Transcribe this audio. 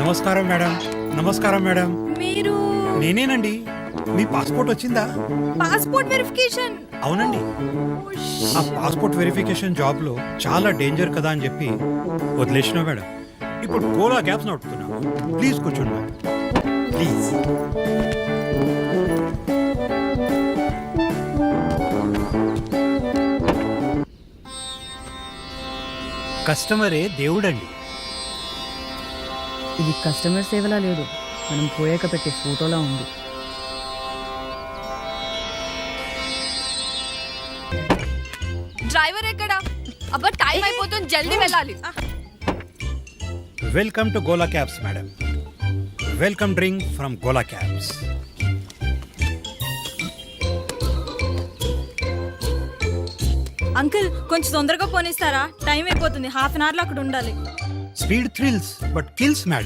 నమస్కారం మేడం. నమస్కారం మేడం. మీరు నేనేనండి. మీ పాస్పోర్ట్ వచ్చిందా? Passport verification. అవునండి. ఆ పాస్పోర్ట్ వెరిఫికేషన్ జాబ్ లో చాలా డేంజర్ కదా అని చెప్పి వదిలేసినా మేడం. ఇప్పుడు గోలా గ్యాప్స్ నడుపుతున్నా. ప్లీజ్ కూర్చోండి మేడం. ప్లీజ్. కస్టమరే దేవుడండి. ఇది కస్టమర్ సేవలా లేదు, మనం పోయాక పెట్టే ఫోటోలా ఉంది. డ్రైవర్ ఎక్కడ? అబ్బా టైం అయిపోతుంది, జల్దీ వెళ్ళాలి. Welcome to Gola cabs madam. Welcome drink from Gola cabs. Uncle కొంచెం తొందరగా పోనిస్తారా? టైం అయిపోతుంది, హాఫ్ అన్ అవర్ లో అక్కడ ఉండాలి. Speed thrills but kills madam.